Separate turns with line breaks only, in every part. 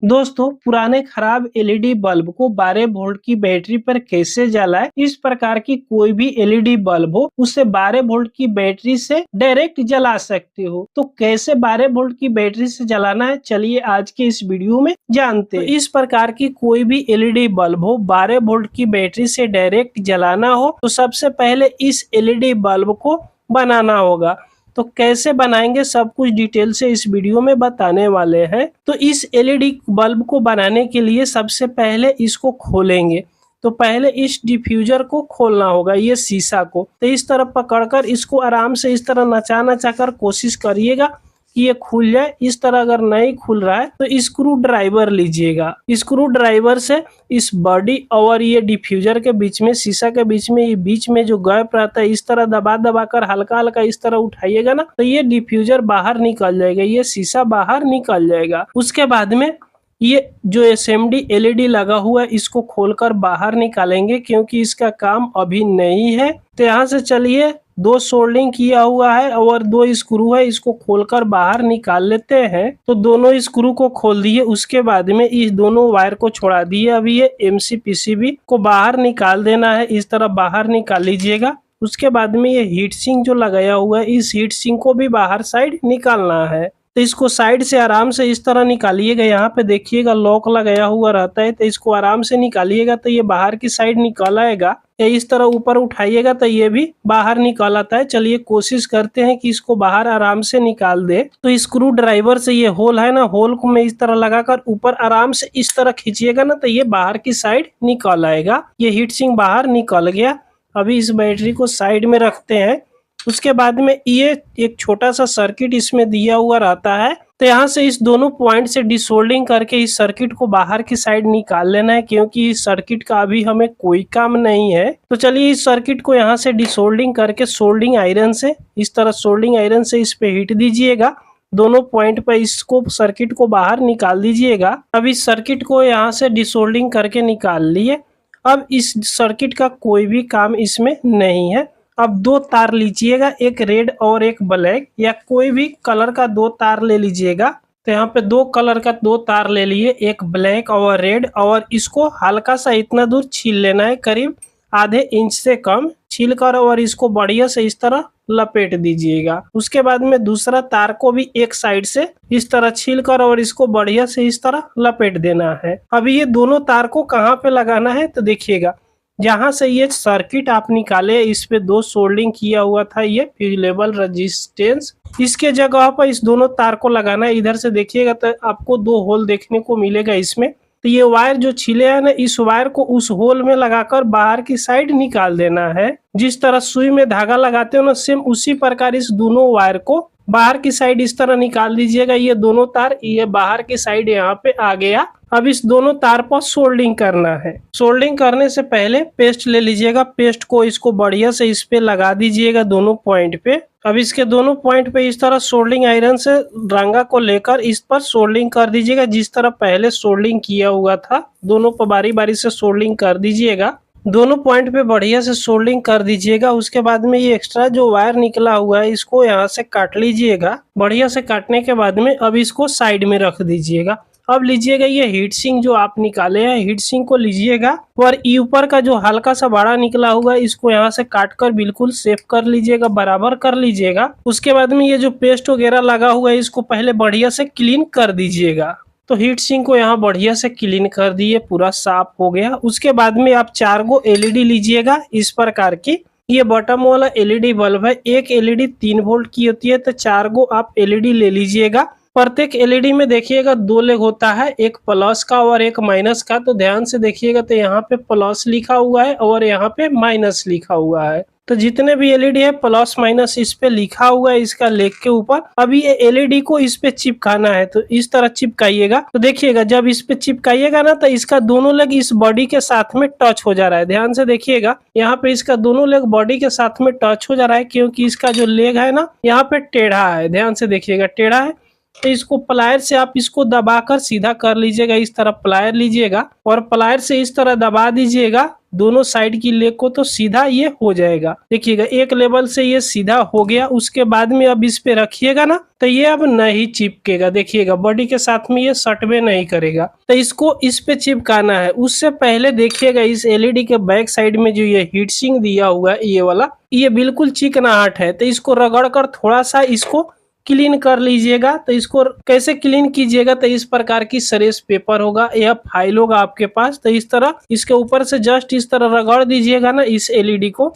दोस्तों, पुराने खराब एलईडी बल्ब को 12 वोल्ट की बैटरी पर कैसे जलाएं? इस प्रकार की कोई भी एलईडी बल्ब हो उसे 12 वोल्ट की बैटरी से डायरेक्ट जला सकते हो। तो कैसे 12 वोल्ट की बैटरी से जलाना है, चलिए आज के इस वीडियो में जानते हैं। तो इस प्रकार की कोई भी एलईडी बल्ब हो 12 वोल्ट की बैटरी से डायरेक्ट जलाना हो तो सबसे पहले इस एलईडी बल्ब को बनाना होगा। तो कैसे बनाएंगे सब कुछ डिटेल से इस वीडियो में बताने वाले हैं। तो इस एलईडी बल्ब को बनाने के लिए सबसे पहले इसको खोलेंगे। तो पहले इस डिफ्यूजर को खोलना होगा, ये शीशा को। तो इस तरह पकड़कर इसको आराम से इस तरह नचा नचा कर कोशिश करिएगा कि ये खुल जाए। इस तरह अगर नहीं खुल रहा है तो स्क्रू ड्राइवर लीजिएगा। स्क्रू ड्राइवर से इस बॉडी और ये डिफ्यूजर के बीच में, शीशा के बीच में, ये बीच में जो गैप रहता है इस तरह दबा दबा कर हल्का हल्का इस तरह उठाइएगा ना, तो ये डिफ्यूजर बाहर निकल जाएगा, ये शीशा बाहर निकल जाएगा। उसके बाद में ये जो एसएमडी एलईडी लगा हुआ है इसको खोलकर बाहर निकालेंगे, क्योंकि इसका काम अभी नहीं है। तो यहाँ से चलिए, 2 सोल्डिंग किया हुआ है और 2 स्क्रू है, इसको खोलकर बाहर निकाल लेते हैं। तो दोनों स्क्रू को खोल दिए, उसके बाद में इस दोनों वायर को छोड़ा दिए। अभी ये एमसी पीसीबी को बाहर निकाल देना है, इस तरह बाहर निकाल लीजिएगा। उसके बाद में ये हीट सिंक जो लगाया हुआ है, इस हीट सिंक को भी बाहर साइड निकालना है। तो इसको साइड से आराम से इस तरह निकालिएगा। यहाँ पे देखिएगा लॉक लगाया हुआ रहता है, तो इसको आराम से निकालिएगा तो ये बाहर की साइड निकल आएगा। या इस तरह ऊपर उठाइएगा तो ये भी बाहर निकल आता है। चलिए कोशिश करते हैं कि इसको बाहर आराम से निकाल दे। तो स्क्रू ड्राइवर से ये होल है ना, होल को मैं इस तरह लगाकर ऊपर आराम से इस तरह खींचिएगा ना, तो ये बाहर की साइड निकल आएगा। ये हीट सिंक बाहर निकल गया। अभी इस बैटरी को साइड में रखते हैं। उसके बाद में ये एक छोटा सा सर्किट इसमें दिया हुआ रहता है। तो यहाँ से इस दोनों पॉइंट से डिसोल्डिंग करके इस सर्किट को बाहर की साइड निकाल लेना है, क्योंकि इस सर्किट का अभी हमें कोई काम नहीं है। तो चलिए इस सर्किट को यहाँ से डिसोल्डिंग करके सोल्डिंग आयरन से इस तरह सोल्डिंग आयरन से इस पे हीट दीजिएगा। दोनों पॉइंट पर इसको सर्किट को बाहर निकाल दीजिएगा। अब इस सर्किट को यहाँ से डिसोल्डिंग करके निकाल लिए। अब इस सर्किट का कोई भी काम इसमें नहीं है। अब 2 तार लीजिएगा, एक रेड और एक ब्लैक, या कोई भी कलर का 2 तार ले लीजिएगा। तो यहाँ पे 2 कलर का 2 तार ले लिए, एक ब्लैक और रेड, और इसको हल्का सा इतना दूर छील लेना है, करीब आधे इंच से कम छीलकर, और इसको बढ़िया से इस तरह लपेट दीजिएगा। उसके बाद में दूसरा तार को भी एक साइड से इस तरह छीलकर और इसको बढ़िया से इस तरह लपेट देना है। अभी ये दोनों तार को कहाँ पे लगाना है तो देखिएगा, जहां से ये सर्किट आप निकाले इस पे 2 सोल्डिंग किया हुआ था, ये फ्यूजेबल रेजिस्टेंस, इसके जगह पर इस दोनों तार को लगाना है। इधर से देखिएगा तो आपको 2 होल देखने को मिलेगा इसमें। तो ये वायर जो छिले है ना, इस वायर को उस होल में लगाकर बाहर की साइड निकाल देना है। जिस तरह सुई में धागा लगाते हो ना, सेम उसी प्रकार इस दोनों वायर को बाहर की साइड इस तरह निकाल दीजिएगा। ये दोनों तार ये बाहर की साइड यहाँ पे आ गया। अब इस दोनों तार पर सोल्डिंग करना है। सोल्डिंग करने से पहले पेस्ट ले लीजिएगा, पेस्ट को इसको बढ़िया से इस पे लगा दीजिएगा दोनों पॉइंट पे। अब इसके दोनों पॉइंट पे इस तरह सोल्डिंग आयरन से रंगा को लेकर इस पर सोल्डिंग कर दीजिएगा, जिस तरह पहले सोल्डिंग किया हुआ था। दोनों पर बारी बारी से सोल्डिंग कर दीजिएगा। दोनों पॉइंट पे बढ़िया से सोल्डिंग कर दीजिएगा। उसके बाद में ये एक्स्ट्रा जो वायर निकला हुआ है इसको यहाँ से काट लीजिएगा। बढ़िया से काटने के बाद में अब इसको साइड में रख दीजिएगा। अब लीजिएगा ये हीट सिंक जो आप निकाले हैं, हीट सिंक को लीजिएगा और ऊपर का जो हल्का सा बड़ा निकला हुआ है इसको यहाँ से काट कर बिल्कुल सेफ कर लीजिएगा, बराबर कर लीजिएगा। उसके बाद में ये जो पेस्ट वगैरह लगा हुआ है इसको पहले बढ़िया से क्लीन कर दीजिएगा। तो हीट सिंक को यहाँ बढ़िया से क्लीन कर दिए, पूरा साफ हो गया। उसके बाद में आप 4 गो एलईडी लीजिएगा इस प्रकार की। ये बॉटम वाला एलईडी बल्ब है, एक एलईडी 3 वोल्ट की होती है, तो 4 गो आप एलईडी ले लीजिएगा। प्रत्येक एलईडी में देखिएगा 2 लेग होता है, एक प्लस का और एक माइनस का। तो ध्यान से देखिएगा, तो यहाँ पे प्लस लिखा हुआ है और यहाँ पे माइनस लिखा हुआ है। तो जितने भी एलईडी है प्लस माइनस इस पे लिखा हुआ है इसका लेग के ऊपर। अभी ये एलईडी को इस पे चिपकाना है, तो इस तरह चिपकाइएगा। तो देखिएगा जब इस पे चिपकाइएगा ना, तो इसका दोनों लेग इस बॉडी के साथ में टच हो जा रहा है। ध्यान से देखिएगा, यहाँ पे इसका दोनों लेग बॉडी के साथ में टच हो जा रहा है, क्योंकि इसका जो लेग है ना यहाँ पे टेढ़ा है। ध्यान से देखिएगा, टेढ़ा है। तो इसको प्लायर से आप इसको दबाकर सीधा कर लीजिएगा। इस तरह प्लायर लीजिएगा और प्लायर से इस तरह दबा दीजिएगा। दोनों साइड की लेग को तो सीधा ये हो जाएगा। देखिएगा एक लेवल से ये सीधा हो गया। उसके बाद में अब इस पे रखिएगा ना तो ये अब नहीं चिपकेगा। देखिएगा बॉडी के साथ में ये सटवे नहीं करेगा। तो इसको इस पे चिपकाना है। उससे पहले देखिएगा इस एलईडी के बैक साइड में जो ये हीट सिंक दिया हुआ है ये वाला, ये बिल्कुल चिकनाहट है। तो इसको रगड़ कर थोड़ा सा इसको क्लीन कर लीजिएगा। तो इसको कैसे क्लीन कीजिएगा, तो इस प्रकार की सरेस पेपर होगा या फाइल होगा आपके पास, तो इस तरह इसके ऊपर से जस्ट इस तरह रगड़ दीजिएगा ना इस एलईडी को।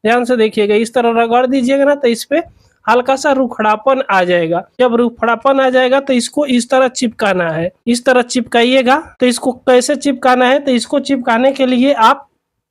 ध्यान से देखिएगा, इस तरह रगड़ दीजिएगा ना तो इस पे हल्का सा रुखड़ापन आ जाएगा। जब रुखड़ापन आ जाएगा तो इसको इस तरह चिपकाना है। इस तरह चिपकाइएगा। तो इसको कैसे चिपकाना है, तो इसको चिपकाने के लिए आप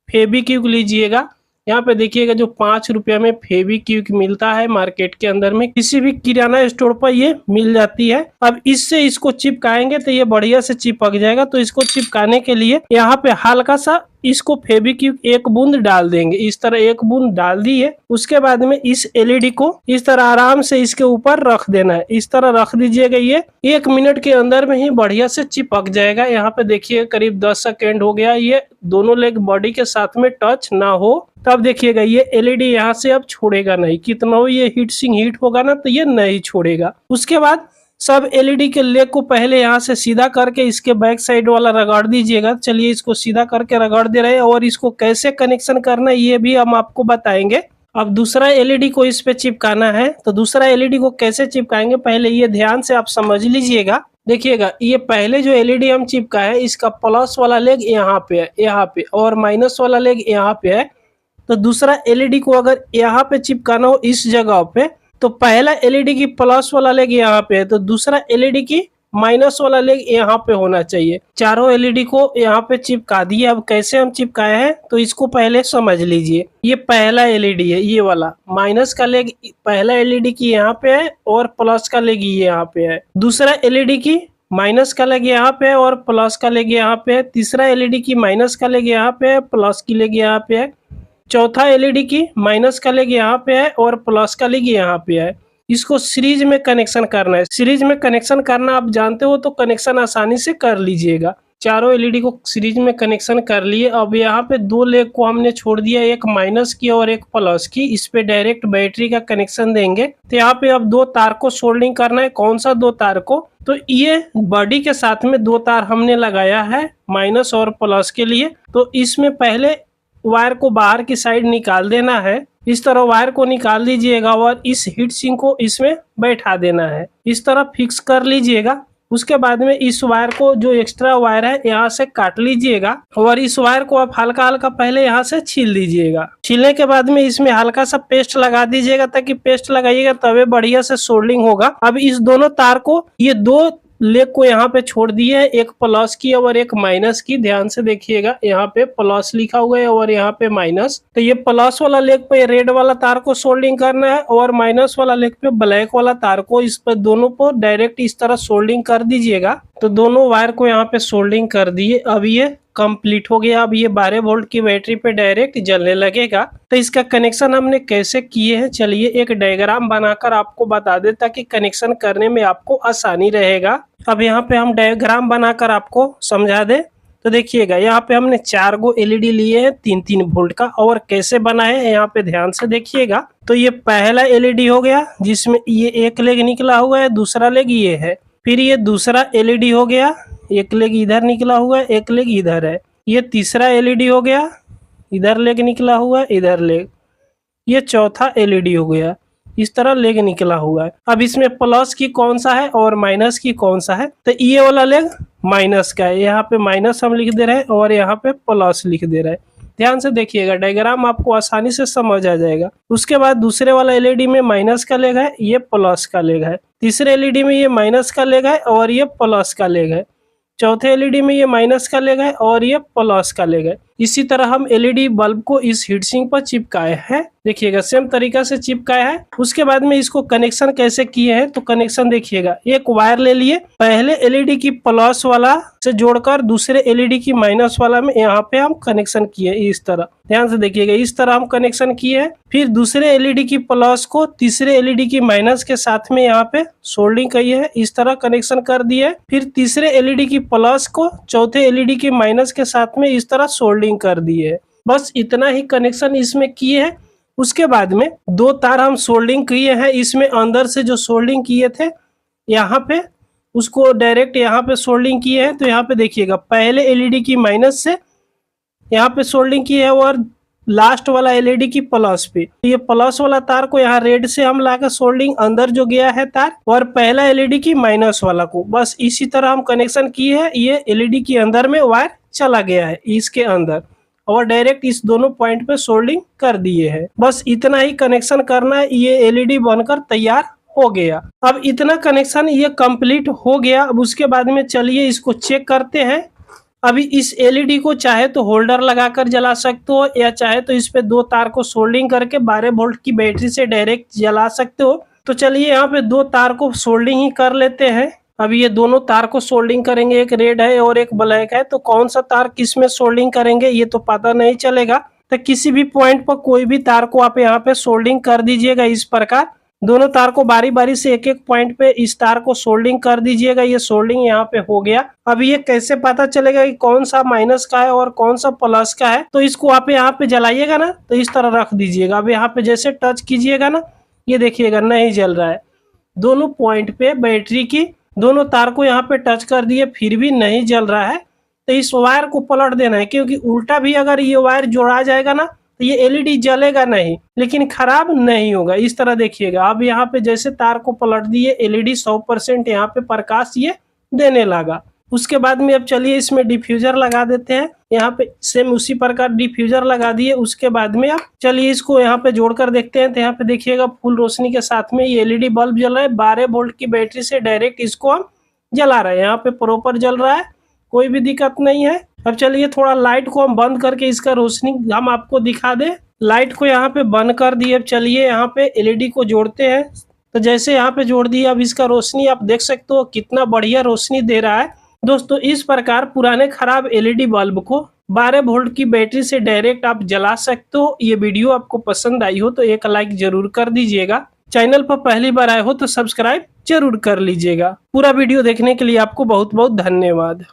फेविक्विक लीजिएगा। यहाँ पे देखिएगा जो 5 रुपये में फेविक्विक मिलता है मार्केट के अंदर में, किसी भी किराना स्टोर पर ये मिल जाती है। अब इससे इसको चिपकाएंगे तो ये बढ़िया से चिपक जाएगा। तो इसको चिपकाने के लिए यहाँ पे हल्का सा इसको फेविक्विक एक बूंद डाल देंगे। इस तरह एक बूंद डाल दिए। उसके बाद में इस एलईडी को इस तरह आराम से इसके ऊपर रख देना है। इस तरह रख दीजिएगा। ये 1 मिनट के अंदर में ही बढ़िया से चिपक जाएगा। यहाँ पे देखिए करीब 10 सेकेंड हो गया। ये दोनों लेग बॉडी के साथ में टच ना हो तब देखिएगा ये एलईडी यहाँ से अब छोड़ेगा नहीं। कितना ये हीट सिंक हीट होगा ना तो ये नहीं छोड़ेगा। उसके बाद सब एलईडी के लेग को पहले यहाँ से सीधा करके इसके बैक साइड वाला रगड़ दीजिएगा। चलिए इसको सीधा करके रगड़ दे रहे हैं और इसको कैसे कनेक्शन करना है ये भी हम आपको बताएंगे। अब दूसरा एलईडी को इस पे चिपकाना है। तो दूसरा एलईडी को कैसे चिपकाएंगे पहले ये ध्यान से आप समझ लीजिएगा। देखिएगा ये पहले जो एलईडी हम चिपका है इसका प्लस वाला लेग यहाँ पे है, यहाँ पे, और माइनस वाला लेग यहाँ पे है। तो दूसरा एलईडी को अगर यहाँ पे चिपकाना हो इस जगह पे, तो पहला एलईडी की प्लस वाला लेग यहाँ पे है, तो दूसरा एलईडी की माइनस वाला लेग यहाँ पे होना चाहिए। चारों एलईडी को यहाँ पे चिपका दिए। अब कैसे हम चिपकाए हैं तो इसको पहले समझ लीजिए। ये पहला एलईडी है, ये वाला माइनस का लेग पहला एलईडी की यहाँ पे है और प्लस का लेग ये यहाँ पे है। दूसरा एलईडी की माइनस का लेग यहाँ पे है और प्लस का लेग यहाँ पे है। तीसरा एलईडी की माइनस का लेग यहाँ पे है, प्लस की लेग यहाँ पे है। चौथा एलईडी की माइनस का लेग यहाँ पे है और प्लस का लेग यहाँ पे है। इसको सीरीज में कनेक्शन करना है। सीरीज में कनेक्शन करना आप जानते हो तो कनेक्शन आसानी से कर लीजिएगा। चारों एलईडी को सीरीज में कनेक्शन कर लिए। अब यहाँ पे 2 लेग को हमने छोड़ दिया, एक माइनस की और एक प्लस की। इस पे डायरेक्ट बैटरी का कनेक्शन देंगे। तो यहाँ पे अब 2 तार को सोल्डिंग करना है। कौन सा 2 तार को, तो ये बॉडी के साथ में 2 तार हमने लगाया है माइनस और प्लस के लिए। तो इसमें पहले वायर को बाहर की साइड निकाल देना है। इस तरह वायर को निकाल दीजिएगा और इस हीट सिंक को इसमें बैठा देना है। इस तरह फिक्स कर लीजिएगा। उसके बाद में इस वायर को जो एक्स्ट्रा वायर है यहाँ से काट लीजिएगा और इस वायर को आप हल्का हल्का पहले यहाँ से छील दीजिएगा। छीलने के बाद में इसमें हल्का सा पेस्ट लगा दीजिएगा, ताकि पेस्ट लगाइएगा तभी बढ़िया से सोल्डिंग होगा। अब इस दोनों तार को, ये 2 लेग को यहाँ पे छोड़ दिए, एक प्लस की और एक माइनस की। ध्यान से देखिएगा यहाँ पे प्लस लिखा हुआ है और यहाँ पे माइनस। तो ये प्लस वाला लेग पे रेड वाला तार को सोल्डिंग करना है और माइनस वाला लेग पे ब्लैक वाला तार को, इस पर दोनों को डायरेक्ट इस तरह सोल्डिंग कर दीजिएगा। तो दोनों वायर को यहाँ पे सोल्डिंग कर दिए। अब ये कंप्लीट हो गया। अब ये 12 वोल्ट की बैटरी पे डायरेक्ट जलने लगेगा। तो इसका कनेक्शन हमने कैसे किए हैं, चलिए एक डायग्राम बनाकर आपको बता दे ताकि कनेक्शन करने में आपको आसानी रहेगा। अब यहाँ पे हम डायग्राम बनाकर आपको समझा दे। तो देखिएगा यहाँ पे हमने 4 गो एलईडी लिए हैं 3-3 वोल्ट का, और कैसे बना है यहाँ पे ध्यान से देखिएगा। तो ये पहला एलईडी हो गया जिसमें ये एक लेग निकला हुआ है, दूसरा लेग ये है। फिर ये दूसरा एलईडी हो गया, एक लेग इधर निकला हुआ है, एक लेग इधर है। ये तीसरा एलईडी हो गया, इधर लेग निकला हुआ है, इधर लेग। ये चौथा एलईडी हो गया, इस तरह लेग निकला हुआ है। अब इसमें प्लस की कौन सा है और माइनस की कौन सा है, तो ये वाला लेग माइनस का है। यहाँ पे माइनस हम लिख दे रहे हैं और यहाँ पे प्लस लिख दे रहे हैं। ध्यान से देखिएगा, डायग्राम आपको आसानी से समझ आ जाएगा। उसके बाद दूसरे वाला एलईडी में माइनस का लेग है, ये प्लस का लेग है। तीसरे एलईडी में ये माइनस का लेग है और ये प्लस का लेग है। चौथे एलईडी में ये माइनस का लेग है और ये प्लस का लेग है। इसी तरह हम एलईडी बल्ब को इस हीट सिंक पर चिपकाए हैं। देखिएगा सेम तरीका से चिपकाया है। उसके बाद में इसको कनेक्शन कैसे किए हैं, तो कनेक्शन देखिएगा, एक वायर ले लिए, पहले एलईडी की प्लस वाला से जोड़कर दूसरे एलईडी की माइनस वाला में यहाँ पे हम कनेक्शन किए इस तरह। ध्यान से देखिएगा, इस तरह हम कनेक्शन किए हैं। फिर दूसरे एलईडी की प्लस को तीसरे एलईडी की माइनस के साथ में यहाँ पे सोल्डिंग की है, इस तरह कनेक्शन कर दिए। फिर तीसरे एलईडी की प्लस को चौथे एलईडी की माइनस के साथ में इस तरह सोल्डिंग सोल्डिंग कर दिए है। बस इतना ही कनेक्शन इसमें किए हैं। उसके बाद में 2 तार हम सोल्डिंग किए हैं, इसमें अंदर से जो सोल्डिंग किए थे यहाँ पे उसको डायरेक्ट यहाँ पे सोल्डिंग किए हैं। तो यहाँ पे देखिएगा पहले एलईडी की माइनस से यहाँ पे सोल्डिंग की है और लास्ट वाला एलईडी की प्लस पे। ये प्लस वाला तार को यहाँ रेड से हम लाकर सोल्डिंग अंदर जो गया है तार, और पहला एलईडी की माइनस वाला को बस इसी तरह हम कनेक्शन किए हैं। ये एलईडी के अंदर में वायर चला गया है इसके अंदर, और डायरेक्ट इस दोनों पॉइंट पे सोल्डिंग कर दिए हैं। बस इतना ही कनेक्शन करना है, ये एलईडी बनकर तैयार हो गया। अब इतना कनेक्शन ये कंप्लीट हो गया। अब उसके बाद में चलिए इसको चेक करते हैं। अभी इस एलईडी को चाहे तो होल्डर लगाकर जला सकते हो, या चाहे तो इस पे 2 तार को सोल्डिंग करके 12 वोल्ट की बैटरी से डायरेक्ट जला सकते हो। तो चलिए यहाँ पे 2 तार को सोल्डिंग ही कर लेते हैं। अभी ये दोनों तार को सोल्डिंग करेंगे, एक रेड है और एक ब्लैक है। तो कौन सा तार किस में सोल्डिंग करेंगे ये तो पता नहीं चलेगा। तो किसी भी पॉइंट पर कोई भी तार को आप यहाँ पे सोल्डिंग कर दीजिएगा। इस प्रकार दोनों तार को बारी बारी से एक एक पॉइंट पे इस तार को सोल्डिंग कर दीजिएगा। ये सोल्डिंग यहाँ पे हो गया। अब ये कैसे पता चलेगा कि कौन सा माइनस का है और कौन सा प्लस का है? तो इसको आप यहाँ पे जलाइएगा ना, तो इस तरह रख दीजिएगा। अब यहाँ पे जैसे टच कीजिएगा ना, ये देखिएगा नहीं जल रहा है। दोनों पॉइंट पे बैटरी की दोनों तार को यहाँ पे टच कर दिए, फिर भी नहीं जल रहा है। तो इस वायर को पलट देना है, क्योंकि उल्टा भी अगर ये वायर जोड़ा जाएगा ना तो ये एलईडी जलेगा नहीं, लेकिन खराब नहीं होगा। इस तरह देखिएगा। अब यहाँ पे जैसे तार को पलट दिए, एलईडी 100% यहाँ पे प्रकाश ये देने लगा। उसके बाद में अब चलिए इसमें डिफ्यूजर लगा देते हैं। यहाँ पे सेम उसी प्रकार डिफ्यूजर लगा दिए। उसके बाद में अब चलिए इसको यहाँ पे जोड़कर देखते हैं। तो यहाँ पे देखिएगा फुल रोशनी के साथ में ये एलईडी बल्ब जल रहा है। 12 वोल्ट की बैटरी से डायरेक्ट इसको हम जला रहे हैं। यहाँ पे प्रॉपर जल रहा है, कोई भी दिक्कत नहीं है। अब चलिए थोड़ा लाइट को हम बंद करके इसका रोशनी हम आपको दिखा दें। लाइट को यहाँ पे बंद कर दिए। अब चलिए यहाँ पे एलईडी को जोड़ते हैं। तो जैसे यहाँ पे जोड़ दिए, अब इसका रोशनी आप देख सकते हो कितना बढ़िया रोशनी दे रहा है। दोस्तों इस प्रकार पुराने खराब एलईडी बल्ब को 12 वोल्ट की बैटरी से डायरेक्ट आप जला सकते हो। ये वीडियो आपको पसंद आई हो तो एक लाइक जरूर कर दीजिएगा। चैनल पर पहली बार आए हो तो सब्सक्राइब जरूर कर लीजिएगा। पूरा वीडियो देखने के लिए आपको बहुत बहुत धन्यवाद।